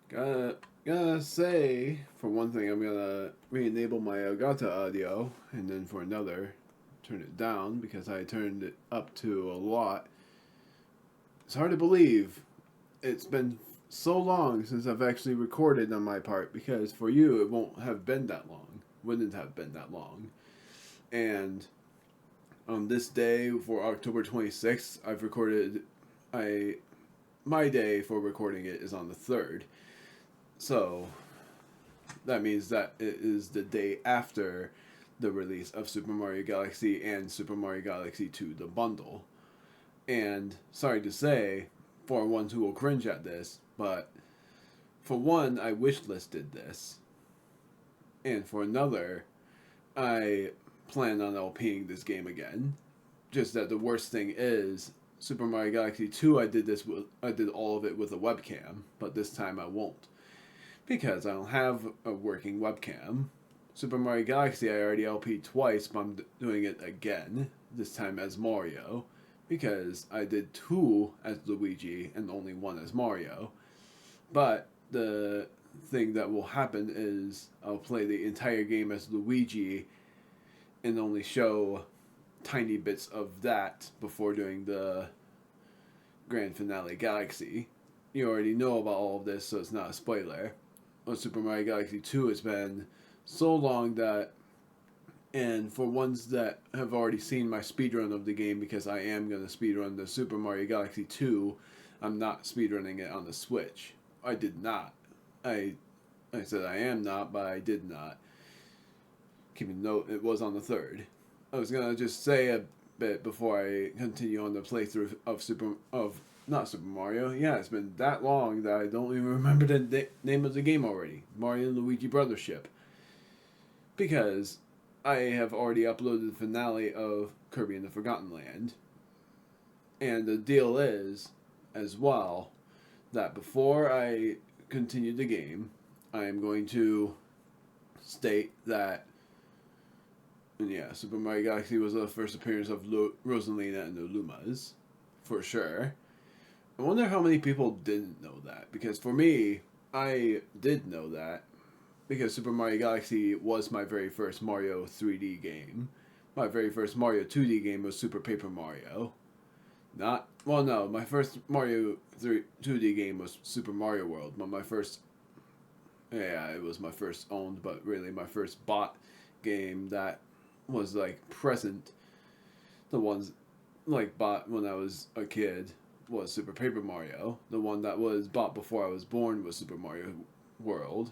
Gotta say, for one thing, I'm gonna re-enable my Elgato audio, and then for another, turn it down because I turned it up to a lot. It's hard to believe it's been so long since I've actually recorded on my part because for you it won't have been that long. Wouldn't have been that long. And on this day for October 26th, I've recorded I my day for recording it is on the 3rd. So that means that it is the day after the release of Super Mario Galaxy and Super Mario Galaxy 2 the bundle. And sorry to say, for ones who will cringe at this, but for one, I wish listed this, and for another, I plan on LPing this game again. Just that the worst thing is Super Mario Galaxy 2. I did all of it with a webcam, but this time I won't because I don't have a working webcam. Super Mario Galaxy I already LP'd twice, but I'm doing it again. This time as Mario, because I did 2 as Luigi and only 1 as Mario. But the thing that will happen is I'll play the entire game as Luigi and only show tiny bits of that before doing the grand finale Galaxy. You already know about all of this, so it's not a spoiler. With Super Mario Galaxy 2, it's been so long that, and for ones that have already seen my speedrun of the game, because I am going to speedrun the Super Mario Galaxy 2, I'm not speedrunning it on the Switch. I did not. I said I am not, but I did not. Keeping note, it was on the 3rd. I was gonna just say a bit before I continue on the playthrough of not Super Mario. Yeah, it's been that long that I don't even remember the name of the game already. Mario and Luigi Brothership. Because I have already uploaded the finale of Kirby and the Forgotten Land. And the deal is, as well, that before I continue the game, I am going to state that, and yeah, Super Mario Galaxy was the first appearance of Rosalina and the Lumas, for sure. I wonder how many people didn't know that, because for me, I did know that, because Super Mario Galaxy was my very first Mario 3D game. My very first Mario 2D game was Super Paper Mario. Not, well, no, my first Mario 2D game was Super Mario World, but my first, yeah, it was my first owned, but really my first bought game that was like present. The ones like bought when I was a kid was Super Paper Mario. The one that was bought before I was born was Super Mario World.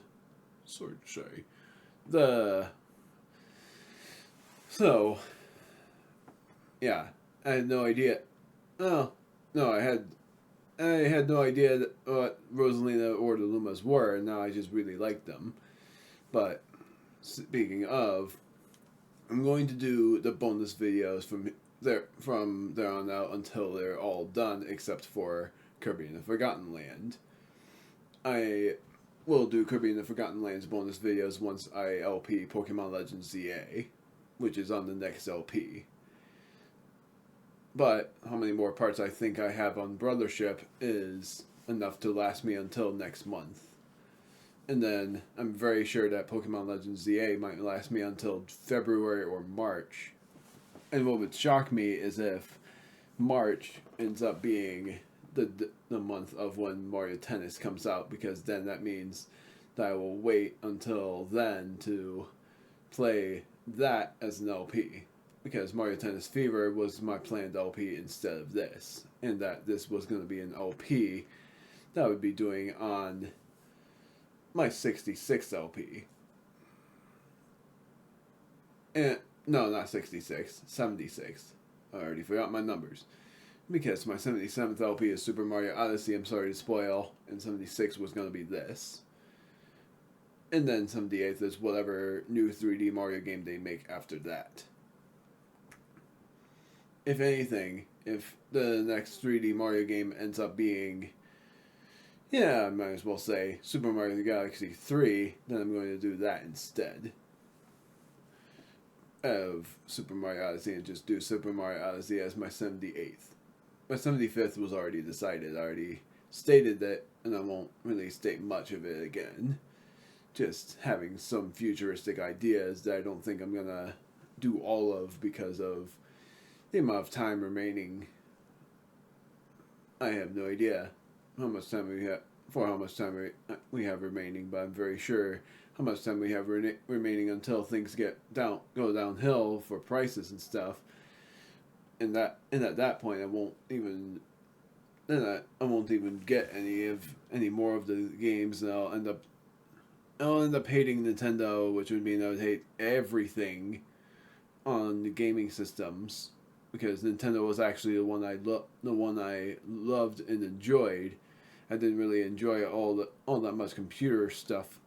Sorry to say. The so yeah, I had no idea. Oh no, I had no idea what Rosalina or the Lumas were, and now I just really like them. But speaking of, I'm going to do the bonus videos from there on out until they're all done, except for Kirby and the Forgotten Land. I will do Kirby and the Forgotten Land's bonus videos once I LP Pokemon Legends ZA, which is on the next LP. But how many more parts I think I have on Brothership is enough to last me until next month. And then I'm very sure that Pokemon Legends ZA might last me until February or March. And what would shock me is if March ends up being the month of when Mario Tennis comes out, because then that means that I will wait until then to play that as an LP. Because Mario Tennis Fever was my planned LP instead of this. And that this was going to be an LP that I would be doing on my 66 LP. And no, not 66, 76. I already forgot my numbers. Because my 77th LP is Super Mario Odyssey, I'm sorry to spoil, and 76 was going to be this. And then 78th is whatever new 3D Mario game they make after that. If anything, if the next 3D Mario game ends up being, yeah, I might as well say Super Mario Galaxy 3, then I'm going to do that instead of Super Mario Odyssey and just do Super Mario Odyssey as my 78th. My 75th was already decided. I already stated that and I won't really state much of it again. Just having some futuristic ideas that I don't think I'm gonna do all of because of the amount of time remaining. I have no idea how much time we have we have remaining, but I'm very sure how much time we have remaining until things go downhill for prices and stuff. And at that point, I won't even get any more of the games, and I'll end up hating Nintendo, which would mean I would hate everything on the gaming systems, because Nintendo was actually the one I loved and enjoyed. I didn't really enjoy all that much computer stuff.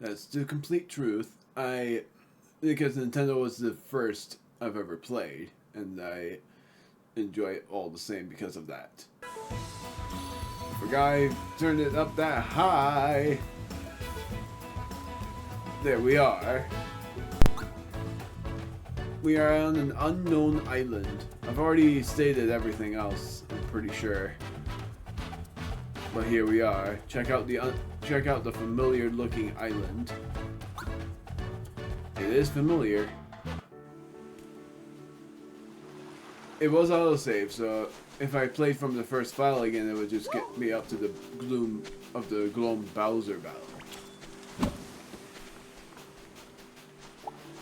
That's the complete truth. Because Nintendo was the first I've ever played, and I enjoy it all the same because of that. Forgot I turned it up that high. There we are. We are on an unknown island. I've already stated everything else, I'm pretty sure. But here we are. Check out the familiar looking island. It is familiar. It was autosave, so if I played from the first file again, it would just get me up to the gloom of the Gloam Bowser battle.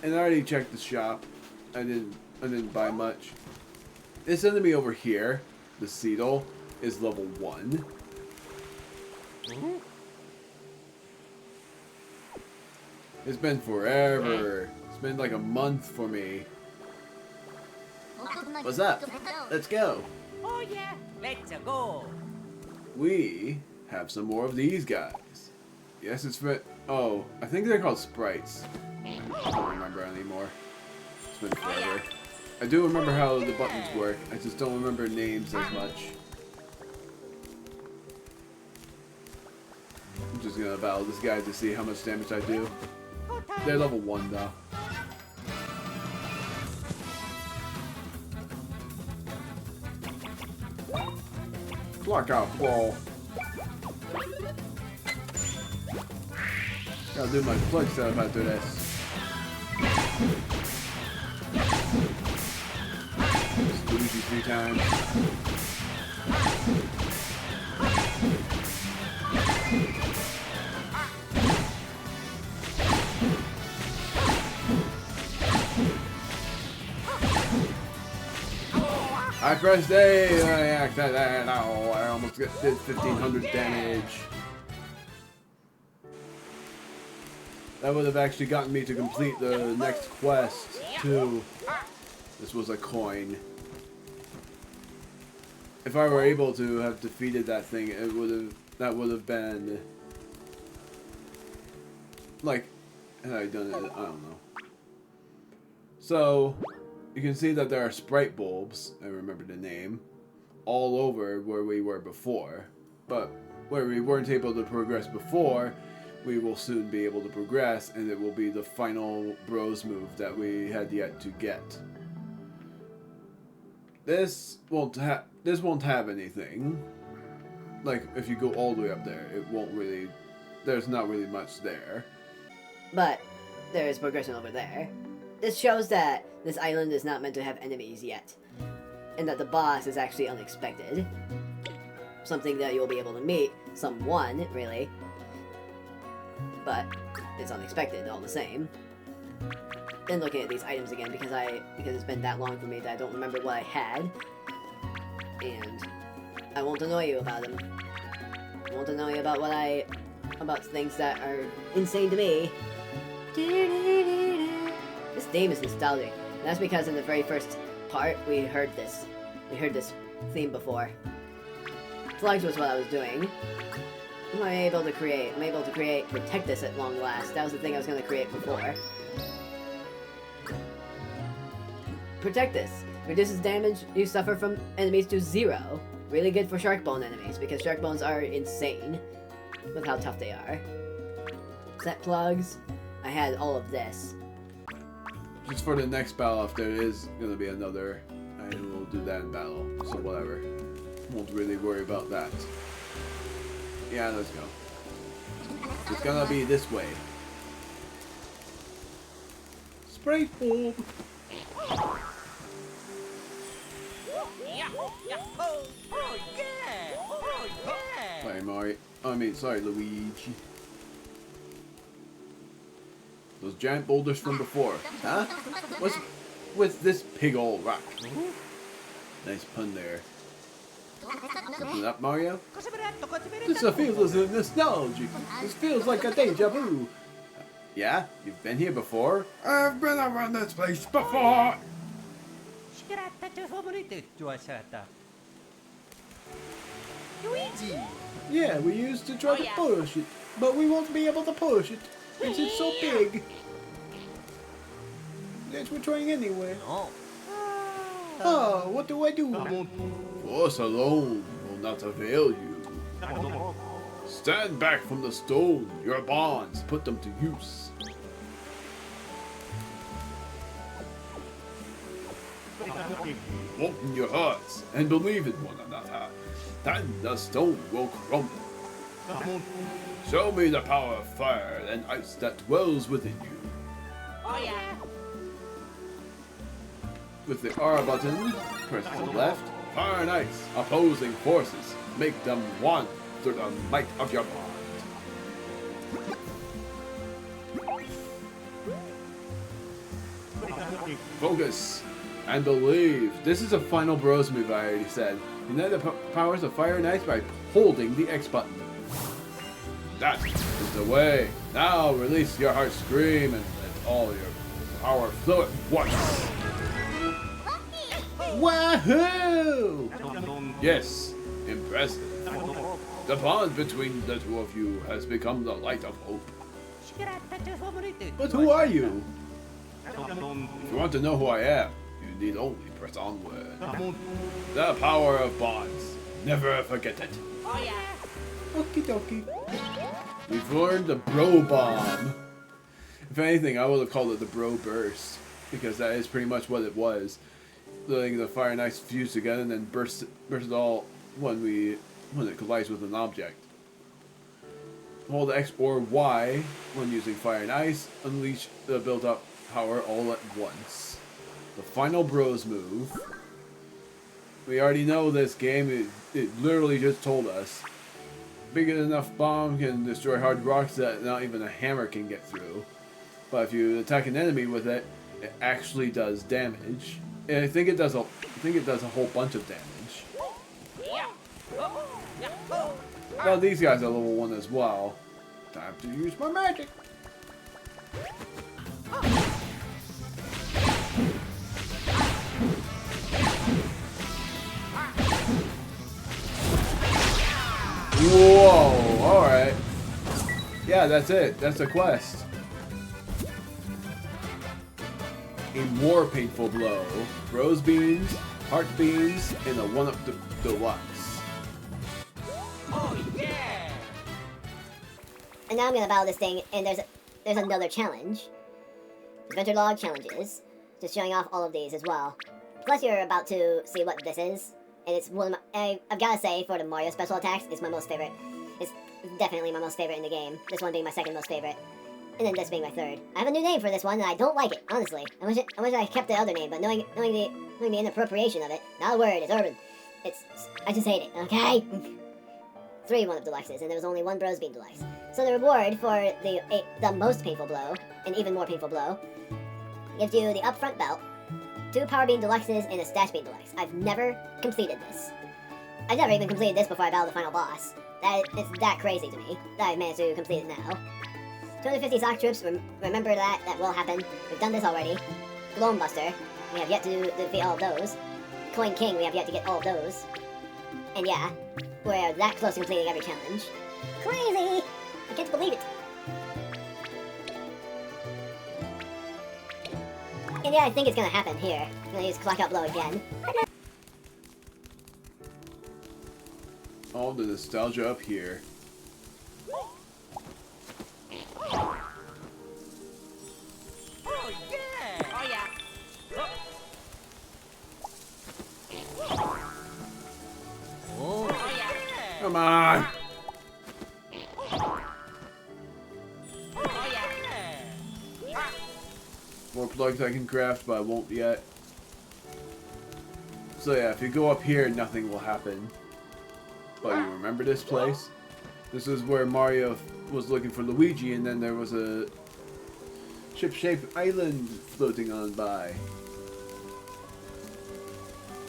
And I already checked the shop. I didn't buy much. This enemy over here, the Seedle, is level 1. It's been forever. It's been like a month for me. What's up? Let's go. Oh yeah, let's go. We have some more of these guys. Yes, it's for... Oh, I think they're called sprites. I don't remember anymore. It's been forever. I do remember how the buttons work. I just don't remember names as much. I'm just gonna battle this guy to see how much damage I do. They're level 1 though. Block out, ball. Gotta do my plug setup after this. Luigi 3 times. I pressed A. I almost did 1,500 damage. That would have actually gotten me to complete the next quest too. This was a coin. If I were able to have defeated that thing, that would have been like, had I done it, I don't know. So you can see that there are sprite bulbs, I remember the name, all over where we were before. But where we weren't able to progress before, we will soon be able to progress, and it will be the final bros move that we had yet to get. This won't have anything. Like, if you go all the way up there, it won't really... There's not really much there. But there is progression over there. This shows that this island is not meant to have enemies yet. And that the boss is actually unexpected. Something that you'll be able to meet. Someone, really. But it's unexpected all the same. Then looking at these items again because it's been that long for me that I don't remember what I had. And I won't annoy you about them. I won't annoy you about about things that are insane to me. This theme is nostalgic. And that's because in the very first part we heard this theme before. Slugs was what I was doing. What am I able to create? I'm able to create Protect This at long last. That was the thing I was going to create before. Protect This. Reduces damage you suffer from enemies to 0. Really good for Shark Bone enemies, because Shark Bones are insane with how tough they are. Set plugs. I had all of this. Just for the next battle, if there is going to be another, I will do that in battle. So whatever. Won't really worry about that. Yeah, let's go. It's gonna be this way. Spray foam. Yeah, yeah, oh, oh yeah, oh yeah. Sorry, Mario. Sorry, Luigi. Those giant boulders from before, huh? What's with this big old rock? Nice pun there. Something up, Mario? This feels nostalgic. This feels like a deja vu. Yeah? You've been here before? I've been around this place before! Luigi! Yeah, we used to try to push it, but we won't be able to push it. It's so big. Guess we're trying anyway. Oh. Oh, what do I do? Force alone will not avail you. Stand back from the stone. Your bonds, put them to use. Open your hearts and believe in one another. Then the stone will crumble. Show me the power of fire and ice that dwells within you. Oh yeah. With the R button, press to the left. Fire and ice, opposing forces. Make them one through the might of your bond. Focus and believe. This is a final bros move, I already said. Unite the powers of fire and ice by holding the X button. That is the way. Now release your heart scream and let all your power flow at once. Wahoo! Yes, impressive. The bond between the two of you has become the light of hope. But who are you? If you want to know who I am, you need only press onward. The power of bonds. Never forget it. Oh yeah. Okie dokie. We've learned the bro bomb. If anything, I would have called it the bro burst, because that is pretty much what it was. Letting the fire and ice fuse together and then burst it all when it collides with an object. Hold X or Y when using fire and ice. Unleash the built-up power all at once. The final bros move. We already know this game. It literally just told us. Big enough bomb can destroy hard rocks that not even a hammer can get through. But if you attack an enemy with it, it actually does damage. And I think it does a whole bunch of damage. Now these guys are level 1 as well. Time to use my magic. Whoa, alright. Yeah, that's it. That's the quest. A more painful blow. Rose beans, heart beans, and a 1-up deluxe. Oh yeah. And now I'm gonna battle this thing, and there's another challenge. Adventure log challenges. Just showing off all of these as well. Plus you're about to see what this is. And it's one of my, I've gotta say, for the Mario special attacks, it's my most favorite. It's definitely my most favorite in the game. This one being my second most favorite. And then this being my third. I have a new name for this one, and I don't like it, honestly. I wish I kept the other name, but knowing the inappropriation of it, not a word, it's urban. I just hate it, okay? 3 1-up deluxes, and there was only 1 Bros Bean Deluxe. So the reward for the most painful blow, an even more painful blow, gives you the upfront belt, 2 Power Bean Deluxes, and a Stash Bean Deluxe. I've never completed this. I've never even completed this before I battled the final boss. It's that crazy to me that I've managed to complete it now. 250 Sock Troops, remember that will happen. We've done this already. Gloam Buster, we have yet to defeat all of those. Coin King, we have yet to get all of those. And yeah, we're that close to completing every challenge. Crazy! I can't believe it. And yeah, I think it's gonna happen here. I'm gonna use Clock Out Blow again. All the nostalgia up here. Oh yeah. Oh yeah. Oh. Come on! Oh yeah. More plugs I can craft, but I won't yet. So yeah, if you go up here, nothing will happen. But you remember this place? This is where Mario was looking for Luigi, and then there was a ship-shaped island floating on by.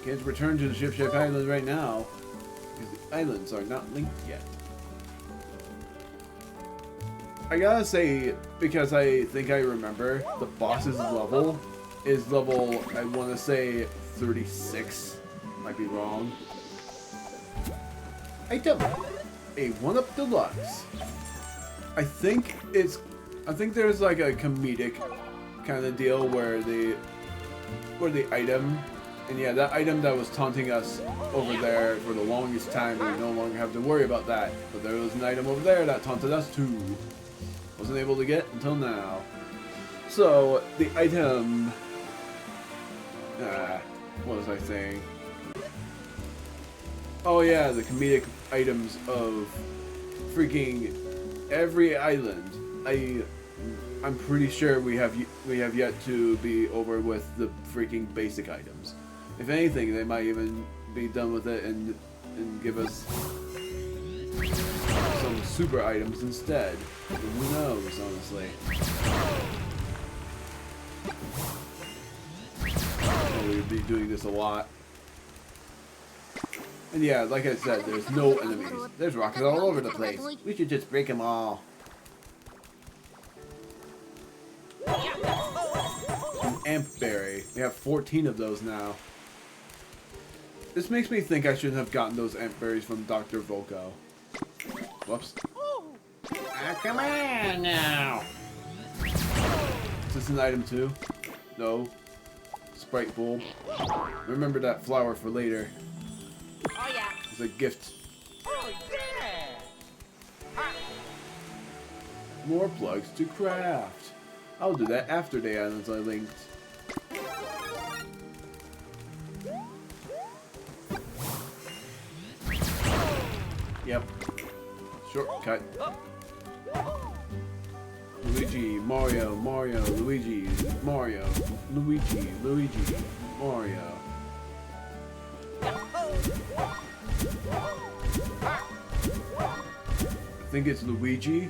Can't return to the ship-shaped island right now, because the islands are not linked yet. I gotta say, because I think I remember, the boss's level is level, I want to say, 36. Might be wrong. Item! A 1-Up Deluxe. I think there's like a comedic kind of deal where the item, and yeah, that item that was taunting us over there for the longest time, we no longer have to worry about that. But there was an item over there that taunted us too. Wasn't able to get until now. So, the item... what was I saying? Oh yeah, the comedic items of freaking every island. I'm pretty sure we have yet to be over with the freaking basic items. If anything, they might even be done with it and give us some super items instead. But who knows, honestly. We'll be doing this a lot. And yeah, like I said, there's no enemies. There's rockets all over the place. We should just break them all. An amp berry. We have 14 of those now. This makes me think I shouldn't have gotten those amp berries from Dr. Volko. Whoops. Come on now. Is this an item too? No. Sprite bulb. Remember that flower for later. Oh yeah. It's a gift. Oh yeah. More plugs to craft. I'll do that after the islands I linked. Yep. Shortcut. Luigi, Mario, Mario, Luigi, Mario, Luigi, Luigi, Mario. I think it's Luigi.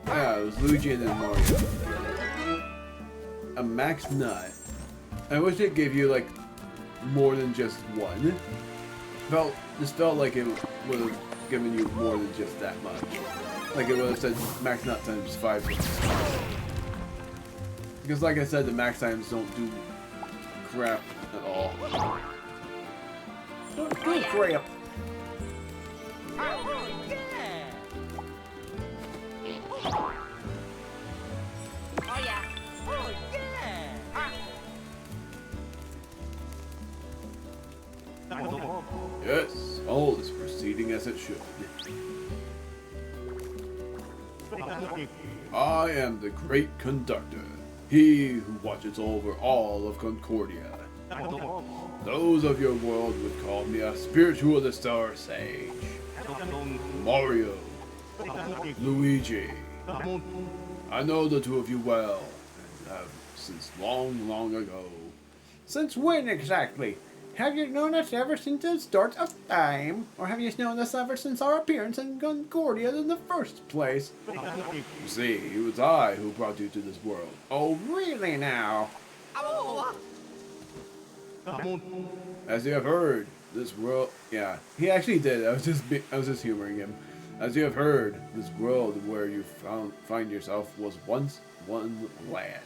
Yeah, it was Luigi and then Mario. A max nut. I wish it gave you like more than just one. This felt like it would have given you more than just that much. Like it would have said max nut times 5. Because like I said, the max times don't do crap at all. Don't do crap. Oh yeah. Oh yeah. Oh yeah. Yes, all is proceeding as it should. I am the great conductor, he who watches over all of Concordia. Those of your world would call me a spiritualist or sage. Mario, Luigi, I know the two of you well, and have since long, long ago. Since when exactly? Have you known us ever since the start of time? Or have you known us ever since our appearance in Concordia in the first place? You see, it was I who brought you to this world. Oh, really now? Oh. As you have heard, this world... Yeah, he actually did. I was just humoring him. As you have heard, this world where you find yourself was once one land.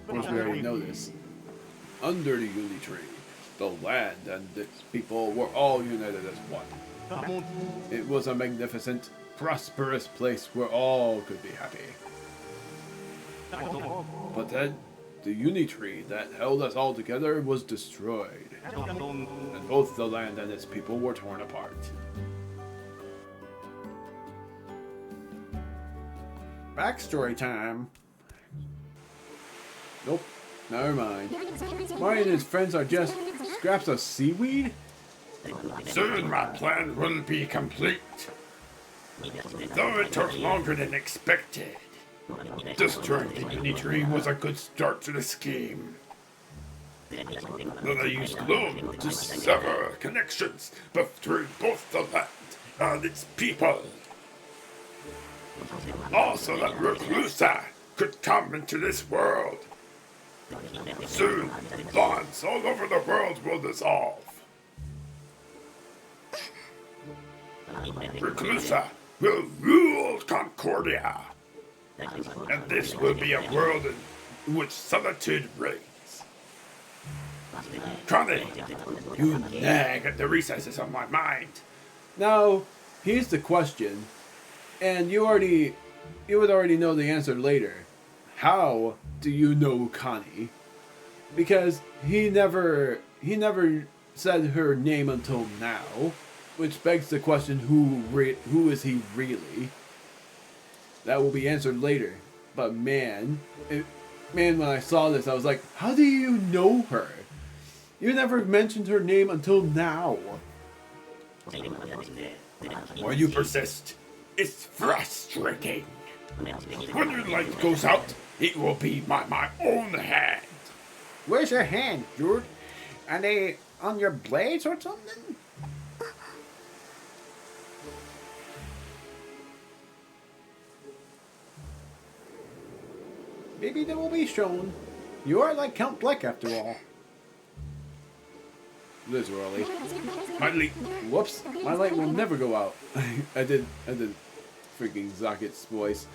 Of course, we already know this. Under the Uni Tree, the land and its people were all united as one. It was a magnificent, prosperous place where all could be happy. But then, the Uni Tree that held us all together was destroyed, and both the land and its people were torn apart. Backstory time. Nope. Never mind. Mario and his friends are just Scraps of seaweed? Soon my plan will be complete. Though it took longer than expected. Destroying the mini tree was a good start to the scheme. Then I used love to sever connections between both the land and its people. Also that Reclusa could come into this world. Soon, bonds all over the world will dissolve. Reclusa will rule Concordia. And this will be a world in which solitude reigns. Connie, you nag at the recesses of my mind. Now, here's the question, and you would already know the answer later. How do you know Connie? Because he never said her name until now, which begs the question: who is he really? That will be answered later. But man, when I saw this, I was like, how do you know her? You never mentioned her name until now. Why you persist? It's frustrating. When your light goes out, it will be by my own hand. Where's your hand, dude? Are they on your blades or something? Maybe they will be shown. You are like Count Bleck after all. Literally. My light. Whoops, my light will never go out. I did freaking Zaket's voice.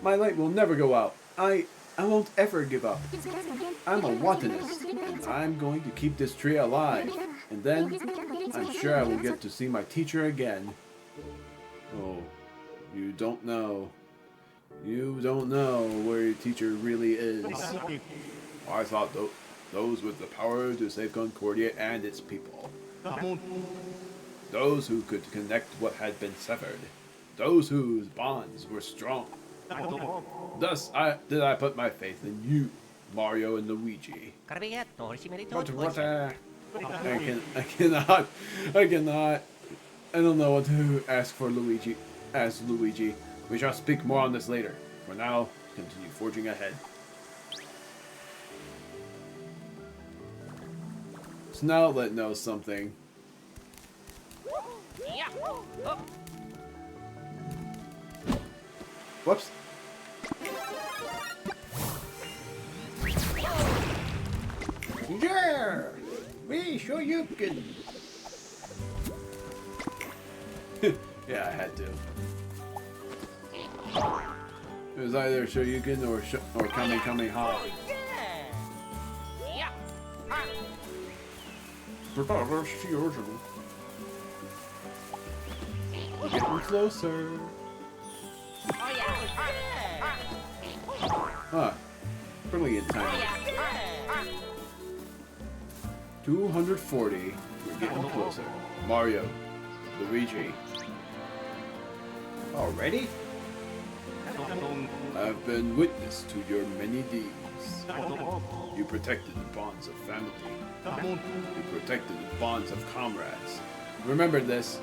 My light will never go out. I won't ever give up. I'm a wantonist, and I'm going to keep this tree alive. And then, I'm sure I will get to see my teacher again. Oh, you don't know. You don't know where your teacher really is. I thought those with the power to save Concordia and its people. Those who could connect what had been severed. Those whose bonds were strong. Thus did I put my faith in you, Mario and Luigi. I cannot. I don't know what to ask for Luigi. Ask Luigi. We shall speak more on this later. For now, continue forging ahead. So now let know something. Whoops. Yeah! We show you can. Yeah, I had to. It was either Shoryuken or Kamehameha. Getting closer. Huh. Brilliant timing. 240. We're getting closer. Mario. Luigi. Already? I've been witness to your many deeds. You protected the bonds of family. You protected the bonds of comrades. Remember this.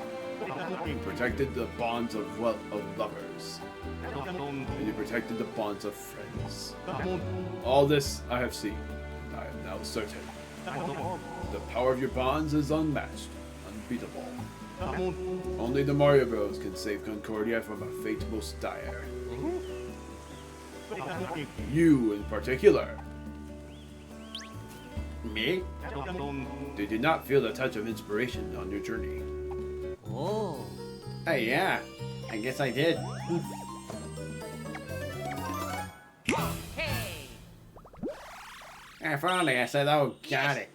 You protected the bonds of lovers. And you protected the bonds of friends. All this I have seen. I am now certain. The power of your bonds is unmatched, unbeatable. Only the Mario Bros can save Concordia from a fate most dire. You in particular. Me? Did you not feel the touch of inspiration on your journey? Oh. Hey, yeah. I guess I did. Hey. If only I said, oh, got it.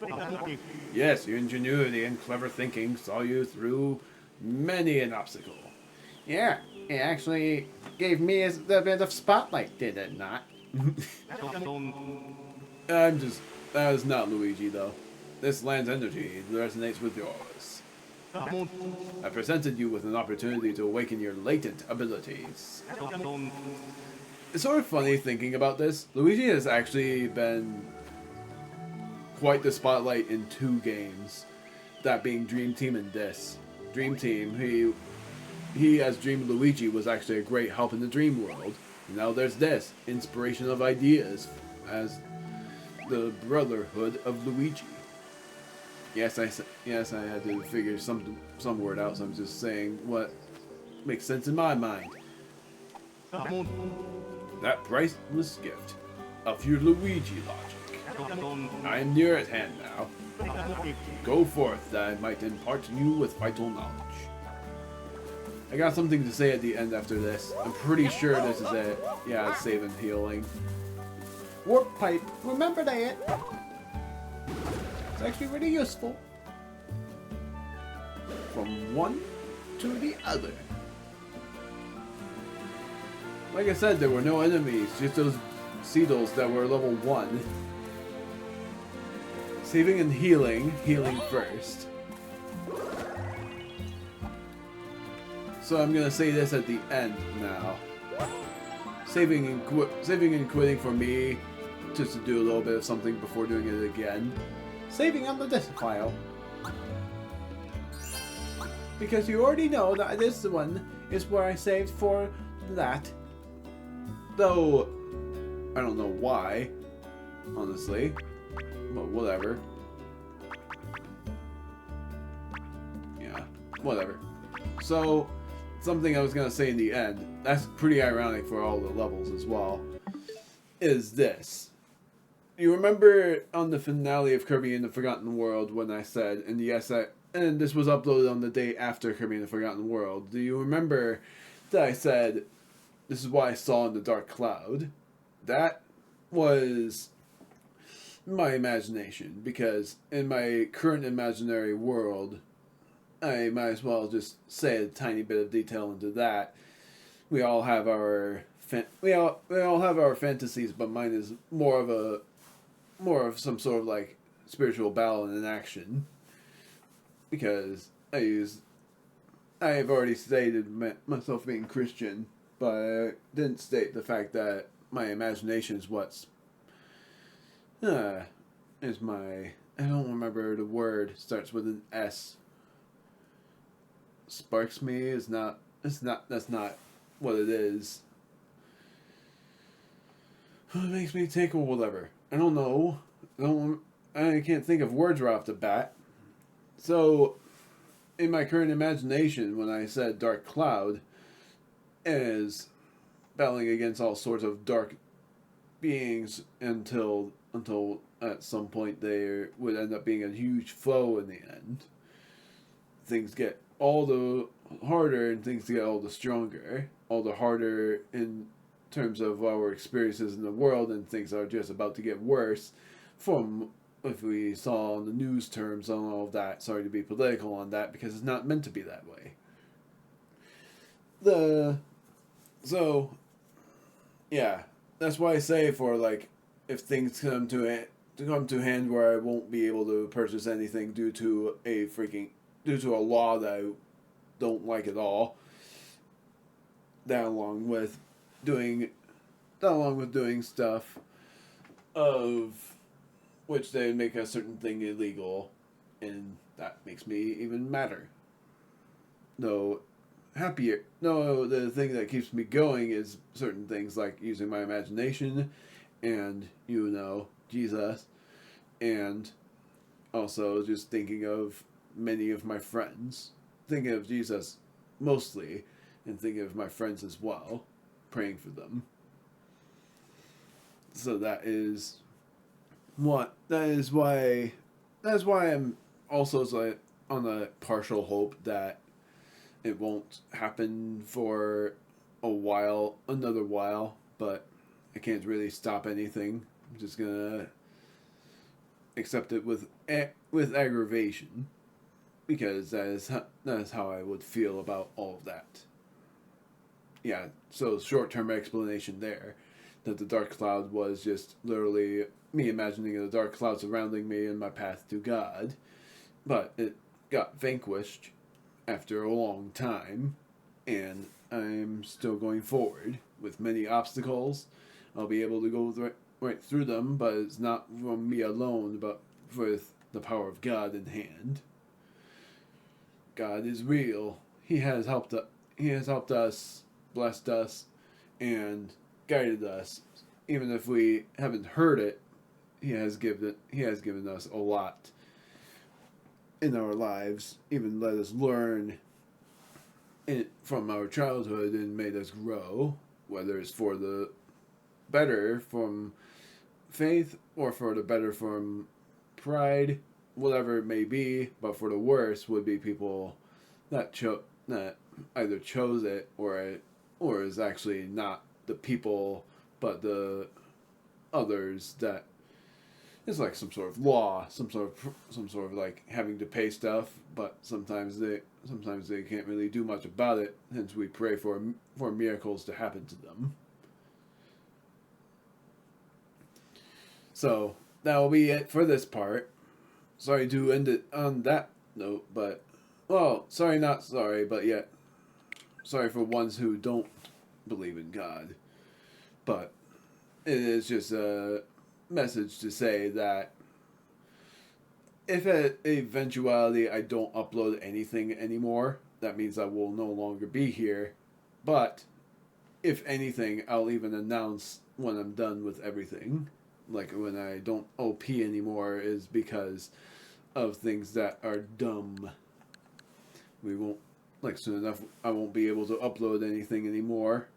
Yes, your ingenuity and clever thinking saw you through many an obstacle. Yeah, it actually gave me a bit of spotlight, did it not? That is not Luigi, though. This land's energy resonates with yours. I presented you with an opportunity to awaken your latent abilities. It's sort of funny thinking about this. Luigi has actually been quite the spotlight in 2 games. That being Dream Team and this. Dream Team, he as Dream Luigi was actually a great help in the Dream World. And now there's this, inspiration of ideas as the Brotherhood of Luigi. Yes, I had to figure some word out, so I'm just saying what makes sense in my mind. That priceless gift of your Luigi logic. I am near at hand now. Go forth, that I might impart to you with vital knowledge. I got something to say at the end after this. I'm pretty sure this is it. Yeah, it's save and healing. Warp pipe, remember that? It's actually really useful. From one to the other. Like I said, there were no enemies, just those Seedles that were level 1. Saving and healing first. So I'm gonna say this at the end now. Saving and quitting for me, just to do a little bit of something before doing it again. Saving on the disk file. Because you already know that this one is where I saved for that. Though, I don't know why, honestly, but whatever. Yeah, whatever. So, something I was going to say in the end, that's pretty ironic for all the levels as well, is this. You remember on the finale of Kirby in the Forgotten World when I said, and yes, and this was uploaded on the day after Kirby in the Forgotten World, do you remember that I said, this is what I saw in the Dark Cloud? That was my imagination, because in my current imaginary world, I might as well just say a tiny bit of detail into that. We all have our we all have our fantasies, but mine is more of some sort of like spiritual battle in action, because I've already stated myself being Christian, but I didn't state the fact that my imagination is what's is my, I don't remember the word, starts with an S. Sparks me is not, that's not what it is. It makes me think of whatever. I don't know. I can't think of words right off the bat. So, in my current imagination, when I said Dark Cloud, is battling against all sorts of dark beings until at some point they would end up being a huge foe in the end. Things get all the harder and things get all the stronger. All the harder in terms of our experiences in the world, and things are just about to get worse from, if we saw on the news terms on all of that. Sorry to be political on that, because it's not meant to be that way. So, yeah, that's why I say, for like, if things come to hand where I won't be able to purchase anything due to a law that I don't like at all, that along with doing stuff of which they make a certain thing illegal, and that makes me even madder. The thing that keeps me going is certain things like using my imagination and, Jesus, and also just thinking of many of my friends. Thinking of Jesus mostly, and thinking of my friends as well, praying for them. So that is why I'm also on a partial hope that it won't happen for another while, but I can't really stop anything. I'm just gonna accept it with aggravation, because that is how I would feel about all of that. Yeah, so short-term explanation there, that the dark cloud was just literally me imagining a dark cloud surrounding me in my path to God, but it got vanquished after a long time, and I'm still going forward with many obstacles. I'll be able to go right through them, but it's not from me alone, but with the power of God in hand. God is real. He has helped us, blessed us, and guided us. Even if we haven't heard it, He has given us a lot in our lives. Even let us learn it from our childhood and made us grow, whether it's for the better from faith or for the better from pride, whatever it may be. But for the worse would be people that either chose it or is actually not the people but the others. That it's like some sort of law, some sort of like having to pay stuff, but sometimes they can't really do much about it. Hence, we pray for miracles to happen to them. So that will be it for this part. Sorry to end it on that note, but sorry, not sorry, but yet sorry for ones who don't believe in God. But it is just a message to say that if at eventuality I don't upload anything anymore, that means I will no longer be here. But if anything, I'll even announce when I'm done with everything. Like when I don't OP anymore is because of things that are dumb. We won't, like, soon enough I won't be able to upload anything anymore.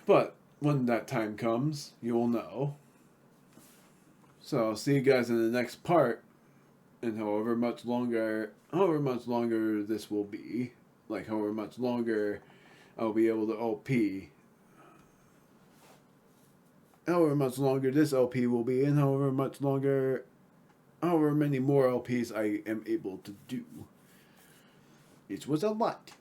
But when that time comes, you'll know. So I'll see you guys in the next part, and however much longer this will be, like however much longer I'll be able to OP, however much longer this LP will be, and however many more LPs I am able to do. It was a lot.